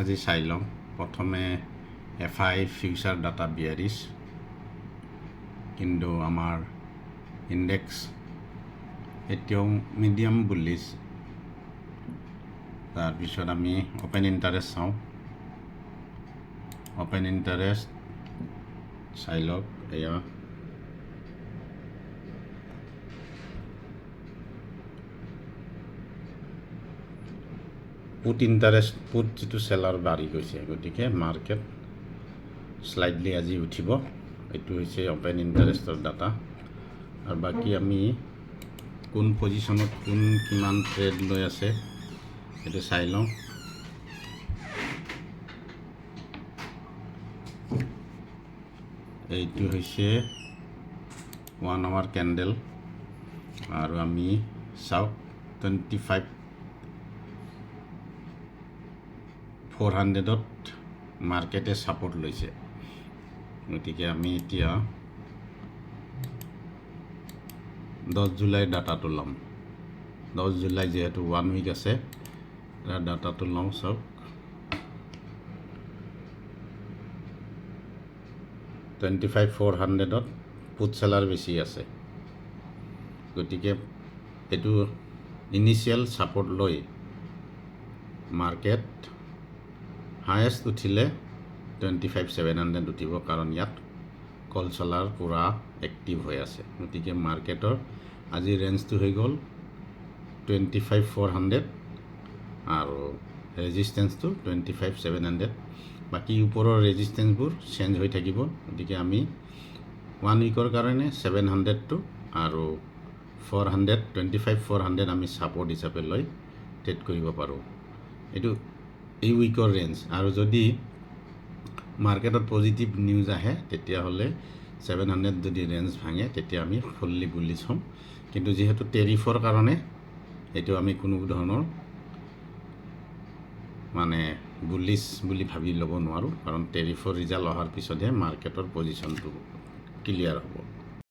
আজি চাই লওঁ প্ৰথমে FI ফিউচাৰ ডাটা বিয়াৰিছ কিন্তু আমাৰ ইণ্ডেক্স এতিয়াও মিডিয়াম বুলিছ তাৰপিছত আমি অপেন ইণ্টাৰেষ্ট চাওঁ অপেন ইণ্টাৰেষ্ট চাই লওক এয়া পুট ইণ্টাৰেষ্ট পুট যিটো চেলাৰ বাঢ়ি গৈছে গতিকে মাৰ্কেট স্লাইডলি আজি উঠিব এইটো হৈছে অপেন ইণ্টাৰেষ্টৰ ডাটা আৰু বাকী আমি কোন পজিশ্যনত কোন কিমান ট্ৰেড লৈ আছে সেইটো চাই লওঁ এইটো হৈছে 1 আৱাৰ কেণ্ডেল আৰু আমি চাওক 25,400ত মাৰ্কেটে ছাপোৰ্ট লৈছে গতিকে আমি এতিয়া 10 জুলাইৰ ডাটাটো ল'ম 10 জুলাই যেহেতু 1 উইক আছে তাৰ ডাটাটো লওঁ চাওক 25,400ত পুট চেলাৰ বেছি আছে গতিকে এইটো ইনিচিয়েল ছাপোৰ্ট লৈ মাৰ্কেট হায়েষ্ট উঠিলে 25,700 উঠিব কাৰণ ইয়াত কল চেলাৰ পূৰা এক্টিভ হৈ আছে গতিকে মাৰ্কেটৰ আজি ৰেঞ্জটো হৈ গ'ল 25,400 আৰু ৰেজিষ্টেঞ্চটো 25,700 বাকী ওপৰৰ ৰেজিষ্টেঞ্চবোৰ চেঞ্জ হৈ থাকিব গতিকে আমি 1 উইকৰ কাৰণে 700টো আৰু 400 25,400 আমি ছাপোৰ্ট হিচাপে লৈ ট্ৰেড কৰিব পাৰোঁ এইটো এই উইকৰ ৰেঞ্জ আৰু যদি মাৰ্কেটত পজিটিভ নিউজ আহে তেতিয়াহ'লে 700 যদি ৰেঞ্জ ভাঙে তেতিয়া আমি ফুল্লি বুলিছ হ'ম কিন্তু যিহেতু টেৰিফৰ কাৰণে এইটো আমি কোনো ধৰণৰ মানে বুলিছ বুলি ভাবি ল'ব নোৱাৰোঁ কাৰণ টেৰিফৰ ৰিজাল্ট অহাৰ পিছতহে মাৰ্কেটৰ পজিশ্যনটো ক্লিয়াৰ হ'ব